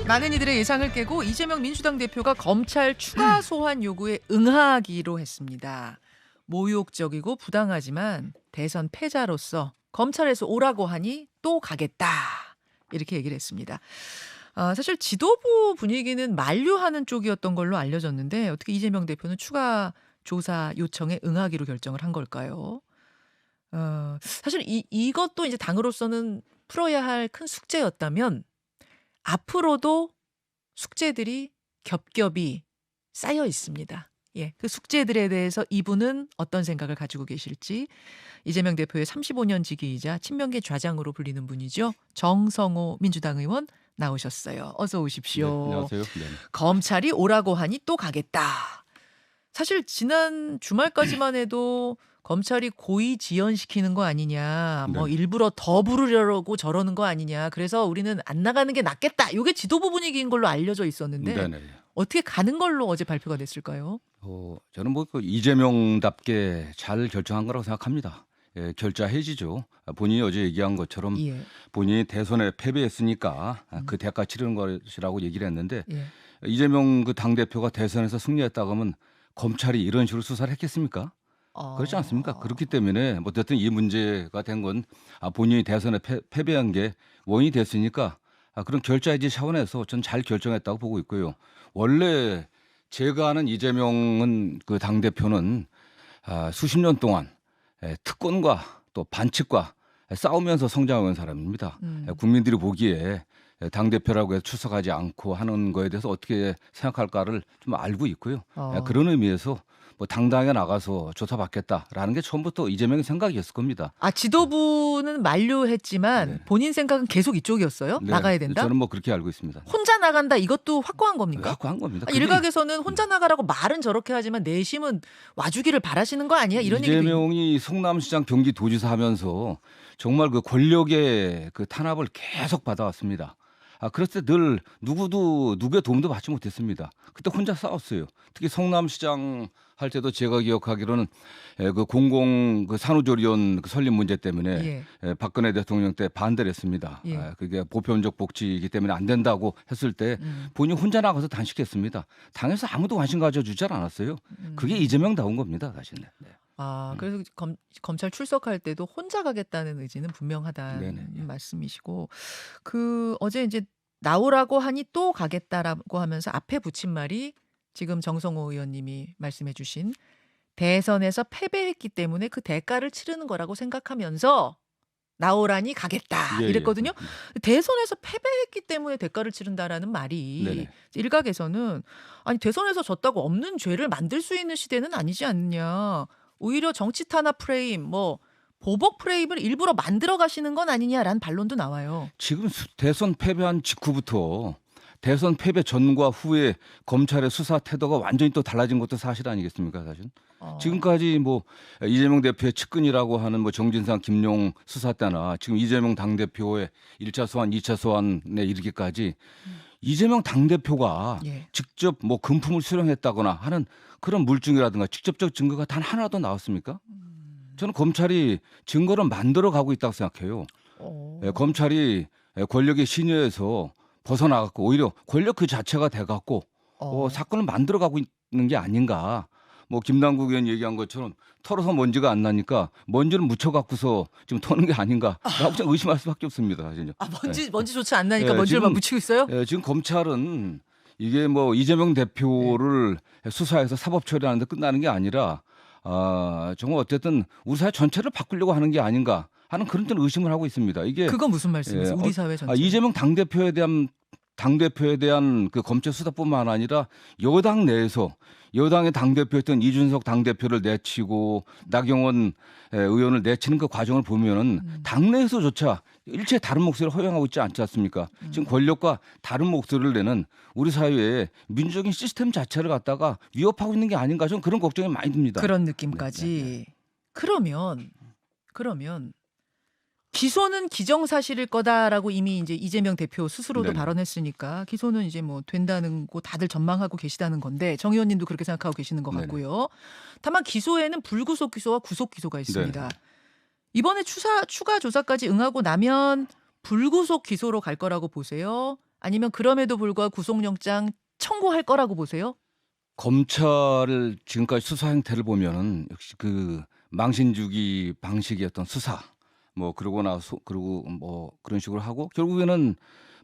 많은 이들의 예상을 깨고 이재명 민주당 대표가 검찰 추가 소환 요구에 응하기로 했습니다. 모욕적이고 부당하지만 대선 패자로서 검찰에서 오라고 하니 또 가겠다. 이렇게 얘기를 했습니다. 사실 지도부 분위기는 만류하는 쪽이었던 걸로 알려졌는데 어떻게 이재명 대표는 추가 조사 요청에 응하기로 결정을 한 걸까요? 사실 이것도 이제 당으로서는 풀어야 할 큰 숙제였다면 앞으로도 숙제들이 겹겹이 쌓여 있습니다. 예, 그 숙제들에 대해서 이분은 어떤 생각을 가지고 계실지 이재명 대표의 35년 지기이자 친명계 좌장으로 불리는 분이죠. 정성호 민주당 의원 나오셨어요. 어서 오십시오. 네, 안녕하세요. 네. 검찰이 오라고 하니 또 가겠다. 사실 지난 주말까지만 해도 검찰이 고의 지연시키는 거 아니냐, 뭐 네. 일부러 더 부르려고 저러는 거 아니냐, 그래서 우리는 안 나가는 게 낫겠다. 이게 지도부 분위기인 걸로 알려져 있었는데 네네. 어떻게 가는 걸로 어제 발표가 됐을까요? 저는 그 이재명답게 잘 결정한 거라고 생각합니다. 예, 결자 해지죠. 본인이 어제 얘기한 것처럼 예, 본인이 대선에 패배했으니까 그 대가 치르는 것이라고 얘기를 했는데 예. 이재명 그 당대표가 대선에서 승리했다고 하면 검찰이 이런 식으로 수사를 했겠습니까? 그렇지 않습니까? 그렇기 때문에 뭐 어쨌든 이 문제가 된 건 본인이 대선에 패배한 게 원인이 됐으니까 그런 결자 해지 차원에서 전 잘 결정했다고 보고 있고요. 원래 제가 아는 이재명은 그 당대표는 수십 년 동안 특권과 또 반칙과 싸우면서 성장한 사람입니다. 국민들이 보기에 당대표라고 해서 출석하지 않고 하는 거에 대해서 어떻게 생각할까를 좀 알고 있고요. 그런 의미에서 뭐 당당하게 나가서 조사받겠다라는 게 처음부터 이재명의 생각이었을 겁니다. 지도부는 만류했지만 네. 본인 생각은 계속 이쪽이었어요? 네, 나가야 된다? 저는 뭐 그렇게 알고 있습니다. 혼자 나간다 이것도 확고한 겁니까? 확고한 겁니다. 일각에서는 혼자 나가라고 말은 저렇게 하지만 내심은 와주기를 바라시는 거 아니야? 이런 얘기도 이재명이 성남시장 경기도지사 하면서 정말 그 권력의 그 탄압을 계속 받아왔습니다. 그랬을 때 늘 누구의 도움도 받지 못했습니다. 그때 혼자 싸웠어요. 특히 성남시장 할 때도 제가 기억하기로는 그 공공 그 산후조리원 그 설립 문제 때문에 박근혜 대통령 때 반대를 했습니다. 예. 그게 보편적 복지이기 때문에 안 된다고 했을 때 본인이 혼자 나가서 단식했습니다. 당에서 아무도 관심 가져주지 않았어요. 그게 이재명다운 겁니다, 사실은. 네. 그래서 검찰 출석할 때도 혼자 가겠다는 의지는 분명하다는 네네. 말씀이시고 어제 이제 나오라고 하니 또 가겠다라고 하면서 앞에 붙인 말이 지금 정성호 의원님이 말씀해 주신 대선에서 패배했기 때문에 그 대가를 치르는 거라고 생각하면서 나오라니 가겠다 예, 예. 이랬거든요. 대선에서 패배했기 때문에 대가를 치른다라는 말이 네네. 일각에서는 아니 대선에서 졌다고 없는 죄를 만들 수 있는 시대는 아니지 않느냐. 오히려 정치 탄압 프레임, 뭐 보복 프레임을 일부러 만들어 가시는 건 아니냐라는 반론도 나와요. 지금 대선 패배한 직후부터 대선 패배 전과 후에 검찰의 수사 태도가 완전히 또 달라진 것도 사실 아니겠습니까, 사실? 지금까지 뭐 이재명 대표의 측근이라고 하는 뭐 정진상, 김용 수사 때나 지금 이재명 당대표의 1차 소환, 2차 소환에 이르기까지 이재명 당대표가 예. 직접 뭐 금품을 수령했다거나 하는 그런 물증이라든가 직접적 증거가 단 하나도 나왔습니까? 저는 검찰이 증거를 만들어 가고 있다고 생각해요. 검찰이 권력의 신여에서 벗어나갔고 오히려 권력 그 자체가 돼갖고 사건을 만들어가고 있는 게 아닌가. 뭐 김남국 의원 얘기한 것처럼 털어서 먼지가 안 나니까 먼지를 묻혀갖고서 지금 터는 게 아닌가라고 좀 의심할 수밖에 없습니다. 사실요. 먼지조차 안 나니까 예, 먼지를 지금, 묻히고 있어요? 지금 검찰은 이게 뭐 이재명 대표를 수사해서 사법 처리하는데 끝나는 게 아니라 정말 어쨌든 우리 사회 전체를 바꾸려고 하는 게 아닌가 하는 그런 좀 의심을 하고 있습니다. 이게 그건 무슨 말씀이세요? 우리 사회 전체. 이재명 당대표에 대한 그 검찰 수사뿐만 아니라 여당 내에서 여당의 당대표였던 이준석 당대표를 내치고 나경원 의원을 내치는 그 과정을 보면은 당내에서조차 일체 다른 목소리를 허용하고 있지 않지 않습니까? 지금 권력과 다른 목소리를 내는 우리 사회의 민주적인 시스템 자체를 갖다가 위협하고 있는 게 아닌가 저는 그런 걱정이 많이 듭니다. 그런 느낌까지. 그러면 기소는 기정사실일 거다라고 이미 이제 이재명 대표 스스로도 네네. 발언했으니까 기소는 이제 뭐 된다는 거 다들 전망하고 계시다는 건데 정 의원님도 그렇게 생각하고 계시는 것 네네. 같고요. 다만 기소에는 불구속 기소와 구속 기소가 있습니다. 이번에 추가 조사까지 응하고 나면 불구속 기소로 갈 거라고 보세요? 아니면 그럼에도 불구하고 구속영장 청구할 거라고 보세요? 검찰을 지금까지 수사 행태를 보면은 역시 그 망신주기 방식의 어떤 수사 뭐 그러고 나서 그리고 뭐 그런 식으로 하고 결국에는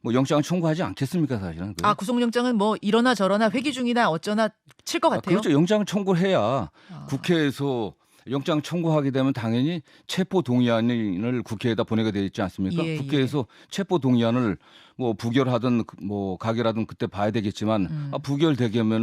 뭐 영장을 청구하지 않겠습니까 사실은. 아, 구속영장은 뭐 이러나 저러나 회기 중이나 어쩌나 칠 것 같아요. 그렇죠. 영장을 청구해야 아. 국회에서 영장 청구하게 되면 당연히 체포 동의안을 국회에다 보내게 되어 있지 않습니까? 예, 국회에서 체포 동의안을 뭐 부결하든 뭐 가결하든 그때 봐야 되겠지만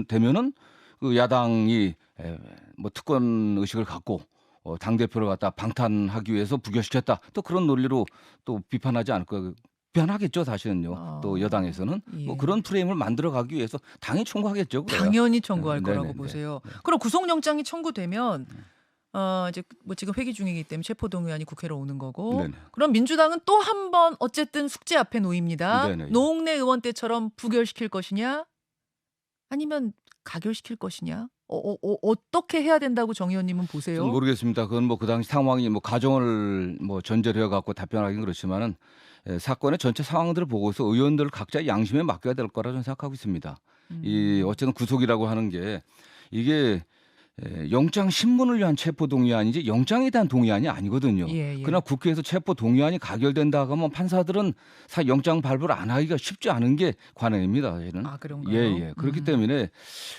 되면은 그 야당이 뭐 특권 의식을 갖고 당 대표를 갖다 방탄하기 위해서 부결시켰다. 또 그런 논리로 또 비판하지 않을까. 비판하겠죠, 사실은요. 또 여당에서는 예. 뭐 그런 프레임을 만들어가기 위해서 당연히 청구하겠죠. 그래요. 당연히 청구할 네네네. 거라고 보세요. 그럼 구속영장이 청구되면 이제 뭐 지금 회기 중이기 때문에 체포동의안이 국회로 오는 거고. 네네. 그럼 민주당은 또 한 번 어쨌든 숙제 앞에 놓입니다. 네네. 노웅래 의원 때처럼 부결시킬 것이냐, 아니면 가결시킬 것이냐. 어떻게 해야 된다고 정 의원님은 보세요? 좀 모르겠습니다. 그건 뭐 그 당시 상황이 뭐 가정을 뭐 전제로 해갖고 답변하기는 그렇지만은 사건의 전체 상황들을 보고서 의원들 각자 양심에 맡겨야 될 거라 저는 생각하고 있습니다. 이 어쨌든 구속이라고 하는 게 이게 영장 신문을 위한 체포 동의안이지 영장에 대한 동의안이 아니거든요. 예, 예. 그러나 국회에서 체포 동의안이 가결된다 하면 판사들은 영장 발부를 안 하기가 쉽지 않은 게 관행입니다. 사실은. 아, 그런가요? 예. 그렇기 때문에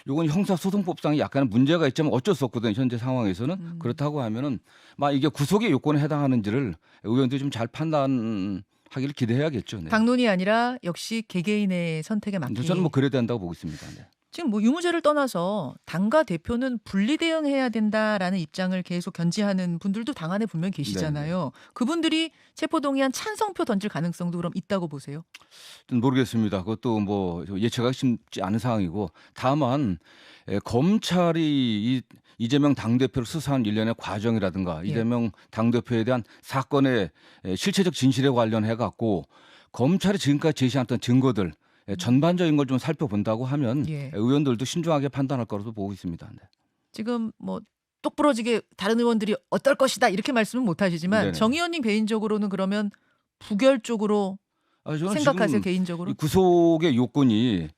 이건 형사소송법상에 약간 문제가 있지만 어쩔 수 없거든요. 현재 상황에서는. 그렇다고 하면은 막 이게 구속의 요건에 해당하는지를 의원들이 좀 잘 판단하기를 기대해야겠죠. 네. 당론이 아니라 역시 개개인의 선택에 맡기. 저는 뭐 그래야 된다고 보고 있습니다. 네. 지금 뭐 유무죄를 떠나서 당과 대표는 분리 대응해야 된다라는 입장을 계속 견지하는 분들도 당 안에 분명히 계시잖아요. 그분들이 체포동의안 찬성표 던질 가능성도 그럼 있다고 보세요? 모르겠습니다. 그것도 뭐 예측하기 쉽지 않은 상황이고 다만 검찰이 이재명 당대표를 수사한 일련의 과정이라든가 예. 이재명 당대표에 대한 사건의 실체적 진실에 관련해 갖고 검찰이 지금까지 제시했던 증거들 전반적인 걸 좀 살펴본다고 하면 예. 의원들도 신중하게 판단할 거라고 보고 있습니다. 네. 지금 뭐 똑부러지게 다른 의원들이 어떨 것이다 이렇게 말씀은 못 하시지만 네네. 정 의원님 개인적으로는 그러면 부결 쪽으로 저는 생각하세요, 지금 개인적으로? 이 구속의 요건이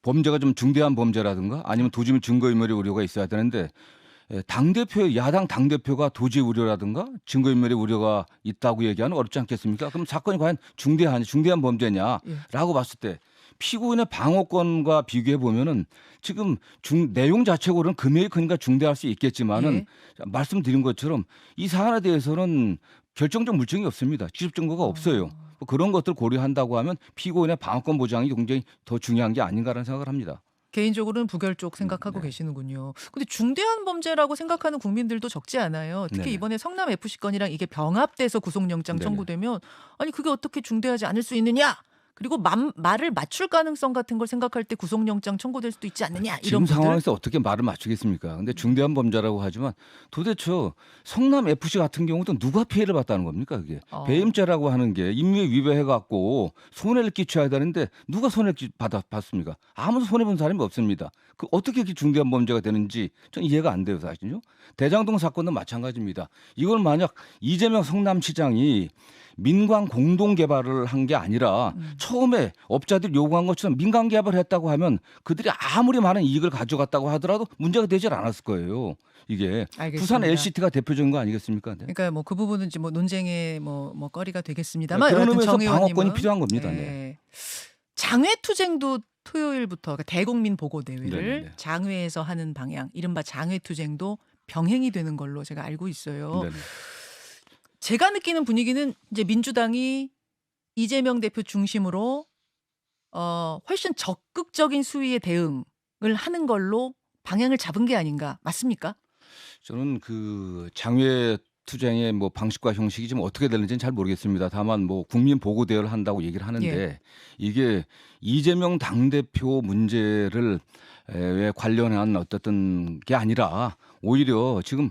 범죄가 좀 중대한 범죄라든가 아니면 도주민 증거인멸의 우려가 있어야 되는데 야당 당대표가 도주 우려라든가 증거인멸의 우려가 있다고 얘기하는 어렵지 않겠습니까? 그럼 사건이 과연 중대한 범죄냐라고 봤을 때 피고인의 방어권과 비교해 보면은 지금 내용 자체로는 금액이 크니까 중대할 수 있겠지만은 말씀드린 것처럼 이 사안에 대해서는 결정적 물증이 없습니다. 지적 증거가 없어요. 그런 것들 고려한다고 하면 피고인의 방어권 보장이 굉장히 더 중요한 게 아닌가라는 생각을 합니다. 개인적으로는 부결 쪽 생각하고 계시는군요. 근데 중대한 범죄라고 생각하는 국민들도 적지 않아요. 특히 네네. 이번에 성남 FC 건이랑 이게 병합돼서 구속영장 네네. 청구되면 아니 그게 어떻게 중대하지 않을 수 있느냐? 그리고 말을 맞출 가능성 같은 걸 생각할 때 구속영장 청구될 수도 있지 않느냐? 지금 이런 분들. 상황에서 어떻게 말을 맞추겠습니까? 근데 중대한 범죄라고 하지만 도대체 성남 FC 같은 경우도 누가 피해를 봤다는 겁니까? 그게 배임죄라고 하는 게 임무에 위배해갖고 손해를 끼쳐야 되는데 누가 손해를 받았습니까? 아무도 손해 본 사람이 없습니다. 그 어떻게 이렇게 중대한 범죄가 되는지 전 이해가 안 돼요, 사실요. 대장동 사건도 마찬가지입니다. 이걸 만약 이재명 성남시장이 민관 공동 개발을 한 게 아니라 처음에 업자들이 요구한 것처럼 민간 개발을 했다고 하면 그들이 아무리 많은 이익을 가져갔다고 하더라도 문제가 되질 않았을 거예요. 이게 알겠습니다. 부산 LCT가 대표적인 거 아니겠습니까? 네. 그러니까 뭐 그 부분은 이제 뭐 논쟁의 뭐 거리가 되겠습니다만 그런 여하튼 의미에서 정 의원님은 방어권이 필요한 겁니다. 네. 장외투쟁도 토요일부터 그러니까 대국민 보고 대회를 네네. 장외에서 하는 방향, 이른바 장외투쟁도 병행이 되는 걸로 제가 알고 있어요. 네네. 제가 느끼는 분위기는 이제 민주당이 이재명 대표 중심으로 훨씬 적극적인 수위의 대응을 하는 걸로 방향을 잡은 게 아닌가, 맞습니까? 저는 그 장외 투쟁의 뭐 방식과 형식이 좀 어떻게 되는지는 잘 모르겠습니다. 다만 뭐 국민 보고 대회를 한다고 얘기를 하는데 이게 이재명 당대표 문제를 에 관련한 어떤 게 아니라 오히려 지금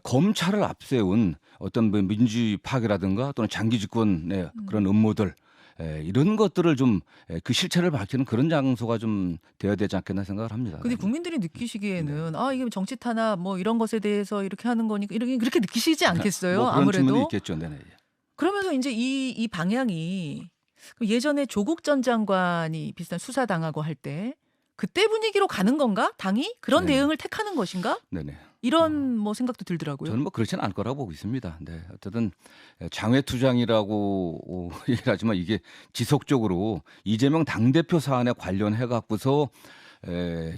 검찰을 앞세운 어떤 뭐 민주주의 파괴라든가 또는 장기 집권의 그런 음모들 이런 것들을 좀 그 실체를 밝히는 그런 장소가 좀 되어야 되지 않겠나 생각을 합니다. 근데 국민들이 느끼시기에는 아 이게 정치 탄압 뭐 이런 것에 대해서 이렇게 하는 거니까 이렇게 그렇게 느끼시지 않겠어요? 뭐 그런 측면이 아무래도. 있겠죠. 네네. 그러면서 이제 이 방향이 그럼 예전에 조국 전 장관이 비슷한 수사 당하고 할 때 그때 분위기로 가는 건가? 당이 그런 네. 대응을 택하는 것인가? 네네. 이런 뭐 생각도 들더라고요. 저는 뭐 그렇지는 않을 거라고 보고 있습니다. 네. 어쨌든 장외투쟁이라고 얘기를 하지만 이게 지속적으로 이재명 당대표 사안에 관련해 갖고서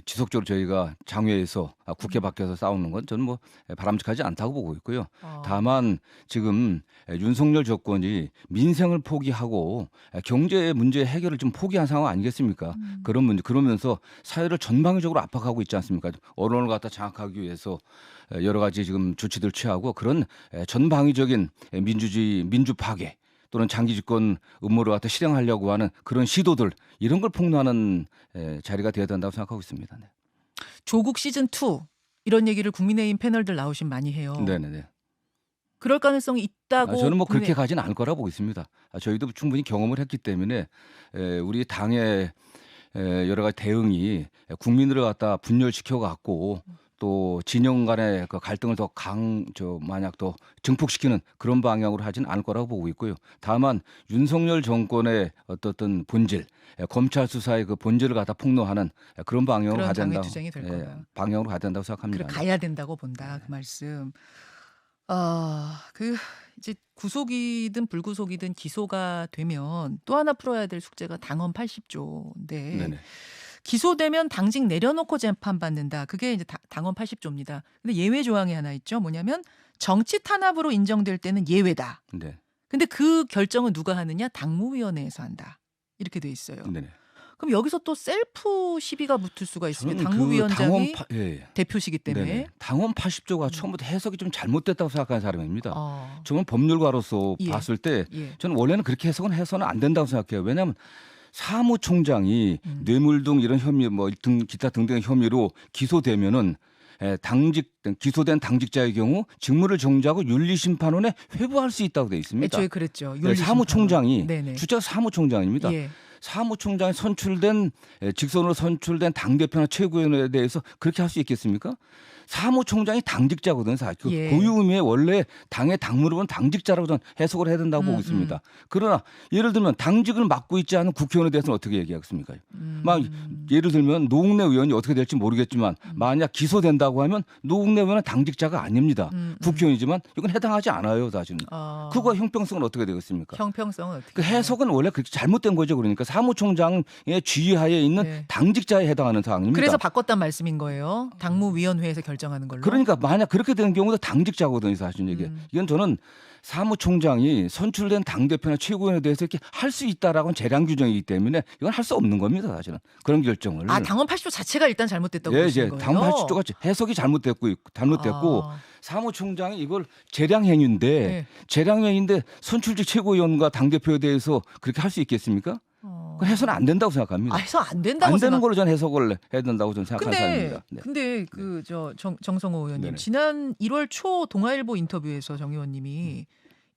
지속적으로 저희가 장외에서 국회 밖에서 싸우는 건 저는 뭐 바람직하지 않다고 보고 있고요. 다만 지금 윤석열 정권이 민생을 포기하고 경제 문제 해결을 좀 포기한 상황 아니겠습니까? 그런 문제 그러면서 사회를 전방위적으로 압박하고 있지 않습니까? 언론을 갖다 장악하기 위해서 여러 가지 지금 조치들 취하고 그런 전방위적인 민주주의 민주 파괴 또는 장기 집권 음모를 갖다 실행하려고 하는 그런 시도들 이런 걸 폭로하는 자리가 되어야 된다고 생각하고 있습니다. 네. 조국 시즌 2 이런 얘기를 국민의힘 패널들 나오시면 많이 해요. 네네네. 그럴 가능성이 있다고 저는 뭐 그렇게 국민의- 가지는 않을 거라고 보고 있습니다. 저희도 충분히 경험을 했기 때문에 우리 당의 여러 가지 대응이 국민들을 갖다 분열시켜 갖고 또 진영 간의 그 갈등을 더 만약 더 증폭시키는 그런 방향으로 하진 않을 거라고 보고 있고요. 다만 윤석열 정권의 어떤 본질, 검찰 수사의 그 본질을 갖다 폭로하는 그런 방향으로 그런 가야 된다. 장외투쟁이 될 거다. 방향으로 가야 된다고 생각합니다. 그래 가야 된다고 본다 그 말씀. 그 이제 구속이든 불구속이든 기소가 되면 또 하나 풀어야 될 숙제가 당헌 80조인데 네네. 기소되면 당직 내려놓고 재판받는다. 그게 이제 당헌 80조입니다. 근데 예외 조항이 하나 있죠. 뭐냐면 정치 탄압으로 인정될 때는 예외다. 네. 근데 그 결정은 누가 하느냐? 당무위원회에서 한다. 이렇게 돼 있어요. 네네. 그럼 여기서 또 셀프 시비가 붙을 수가 있습니다. 저는 그 당무위원장이 예. 대표시기 때문에. 네네. 당헌 80조가 처음부터 해석이 좀 잘못됐다고 생각하는 사람입니다. 어, 저는 법률가로서 예. 봤을 때 예. 저는 원래는 그렇게 해서는 안 된다고 생각해요. 왜냐하면 사무총장이 뇌물 등 이런 혐의 기타 등등의 혐의로 기소되면은 기소된 당직자의 경우 직무를 정지하고 윤리심판원에 회부할 수 있다고 되어 있습니다. 애초에 그랬죠. 네, 사무총장이 네네. 주체가 사무총장입니다. 예. 사무총장이 직선으로 선출된 당대표나 최고위원에 대해서 그렇게 할 수 있겠습니까? 사무총장이 당직자거든요. 예. 고유 의미의 원래 당의 당무를 본 당직자라고 저는 해석을 해야 된다고 보고 있습니다. 그러나 예를 들면 당직을 맡고 있지 않은 국회의원에 대해서는 어떻게 얘기하겠습니까? 막 예를 들면 노웅래 의원이 어떻게 될지 모르겠지만 만약 기소된다고 하면 노웅래 의원은 당직자가 아닙니다. 국회의원이지만 이건 해당하지 않아요. 사실은. 그거와 형평성은 어떻게 되겠습니까? 형평성은 어떻게? 그 해석은 원래 그렇게 잘못된 거죠. 그러니까 사무총장의 지휘하에 있는 네. 당직자에 해당하는 사항입니다. 그래서 바꿨단 말씀인 거예요. 당무위원회에서 결정하는 걸로. 그러니까 만약 그렇게 되는 경우도 당직자거든요. 사실 이게. 이건 저는 사무총장이 선출된 당대표나 최고위원에 대해서 이렇게 할 수 있다라고는 재량 규정이기 때문에 이건 할 수 없는 겁니다. 사실은. 그런 결정을. 당헌 80조 자체가 일단 잘못됐다고 예, 보시는 예. 거예요. 당헌 80조가 해석이 잘못됐고 사무총장이 이걸 재량행위인데 네. 재량행위인데 선출직 최고위원과 당대표에 대해서 그렇게 할 수 있겠습니까? 그건 해서는 안 된다고 생각합니다. 해서 안 된다고 안 되는 걸로 저는 해석을 해야 된다고 저는 생각하는 사람입니다. 네. 근데 정성호 의원님 네네. 지난 1월 초 동아일보 인터뷰에서 정 의원님이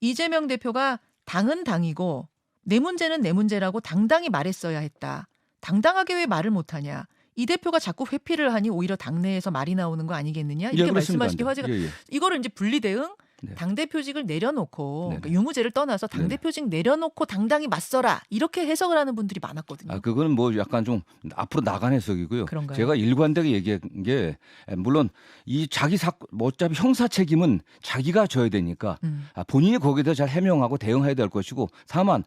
이재명 대표가 당은 당이고 내 문제는 내 문제라고 당당히 말했어야 했다. 당당하게 왜 말을 못하냐. 이 대표가 자꾸 회피를 하니 오히려 당내에서 말이 나오는 거 아니겠느냐 이렇게 예, 그렇습니다. 말씀하시기 화제가 예, 예. 이거를 이제 분리대응 네. 당대표직을 내려놓고 네네. 그러니까 유무죄를 떠나서 당대표직 내려놓고 당당히 맞서라 이렇게 해석을 하는 분들이 많았거든요. 그거는 뭐 약간 좀 앞으로 나간 해석이고요. 그런가요? 제가 일관되게 얘기한 게 물론 이 자기 어차피 형사 책임은 자기가 져야 되니까 본인이 거기에 대해서 잘 해명하고 대응해야 될 것이고 다만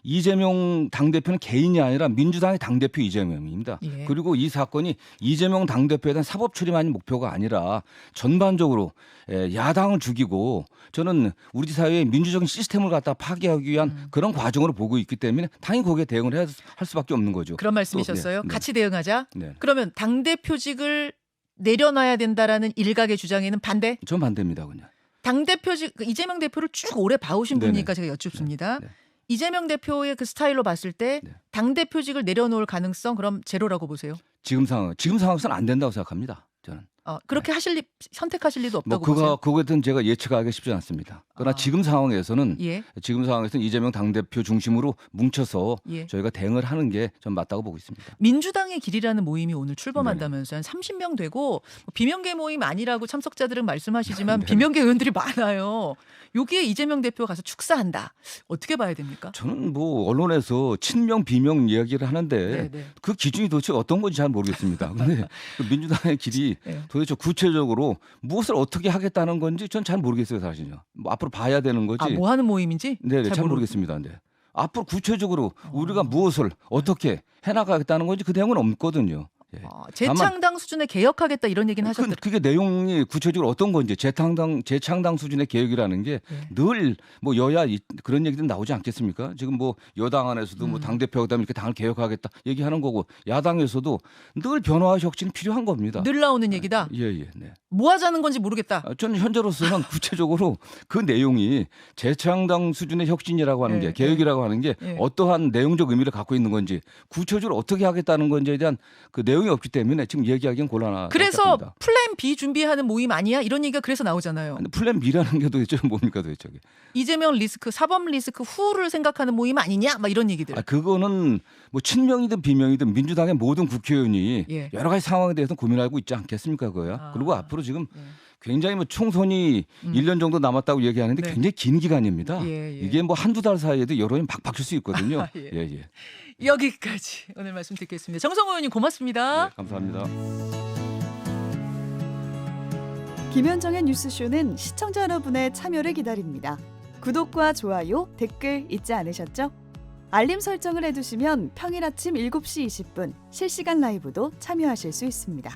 이재명 당대표는 개인이 아니라 민주당의 당대표 이재명입니다. 예. 그리고 이 사건이 이재명 당대표에 대한 사법 처리만이 목표가 아니라 전반적으로 야당을 죽이고 저는 우리 사회의 민주적인 시스템을 갖다 파괴하기 위한 그런 과정으로 보고 있기 때문에 당연히 거기에 대응을 할 수밖에 없는 거죠. 그런 말씀이셨어요. 네. 같이 대응하자. 네. 그러면 당대표직을 내려놔야 된다라는 일각의 주장에는 반대? 전 반대입니다. 그냥. 당대표직 이재명 대표를 쭉 오래 봐오신 네네. 분이니까 제가 여쭙습니다. 네. 이재명 대표의 그 스타일로 봤을 때 네. 당대표직을 내려놓을 가능성 그럼 제로라고 보세요? 지금 상황에서는 안 된다고 생각합니다. 저는. 그렇게 선택하실 리도 뭐 없다고 보세요? 그거에 대해서는 제가 예측하기 쉽지 않습니다. 그러나 지금 상황에서는 예. 이재명 당대표 중심으로 뭉쳐서 예. 저희가 대응을 하는 게 전 맞다고 보고 있습니다. 민주당의 길이라는 모임이 오늘 출범한다면서요. 한 30명 되고 뭐 비명계 모임 아니라고 참석자들은 말씀하시지만 네. 비명계 의원들이 많아요. 여기에 이재명 대표가 가서 축사한다. 어떻게 봐야 됩니까? 저는 뭐 언론에서 친명 비명 이야기를 하는데 네. 그 기준이 도대체 어떤 건지 잘 모르겠습니다. 근데 그 민주당의 길이 네. 도대체 구체적으로 무엇을 어떻게 하겠다는 건지 전 잘 모르겠어요, 사실요. 뭐 앞으로 봐야 되는 거지. 뭐 하는 모임인지? 네, 잘 모르겠습니다. 네. 앞으로 구체적으로 우리가 무엇을 어떻게 해나가겠다는 건지 그 내용은 없거든요. 예. 재창당 수준의 개혁하겠다 이런 얘기는 하셨더라고요. 그게 내용이 구체적으로 어떤 건지 재창당 수준의 개혁이라는 게 늘 뭐 여야 그런 얘기들 나오지 않겠습니까? 지금 뭐 여당 안에서도 뭐 당대표가 되면 이렇게 당을 개혁하겠다 얘기하는 거고 야당에서도 늘 변화와 혁신이 필요한 겁니다. 늘 나오는 얘기다. 예. 네. 뭐 하자는 건지 모르겠다. 저는 현재로서는 구체적으로 그 내용이 재창당 수준의 혁신이라고 하는 게 개혁이라고 하는 게 어떠한 내용적 의미를 갖고 있는 건지 구체적으로 어떻게 하겠다는 건지에 대한 그 내용이 없기 때문에 지금 얘기하기는 곤란하다. 그래서 플랜 B 준비하는 모임 아니야? 이런 얘기가 그래서 나오잖아요. 근데 플랜 B라는 게 도대체 뭡니까 도대체? 이재명 리스크, 사법 리스크 후를 생각하는 모임 아니냐? 막 이런 얘기들. 그거는 뭐 친명이든 비명이든 민주당의 모든 국회의원이 예. 여러 가지 상황에 대해서 고민하고 있지 않겠습니까, 그거야. 그리고 앞으로 지금 굉장히 뭐 총선이 1년 정도 남았다고 얘기하는데 네. 굉장히 긴 기간입니다. 예. 이게 뭐 한두 달 사이에도 여론이 막 바뀔 수 있거든요. 예. 여기까지 오늘 말씀 듣겠습니다. 정성호 의원님 고맙습니다. 네, 감사합니다. 김현정의 뉴스쇼는 시청자 여러분의 참여를 기다립니다. 구독과 좋아요, 댓글 잊지 않으셨죠? 알림 설정을 해두시면 평일 아침 7시 20분 실시간 라이브도 참여하실 수 있습니다.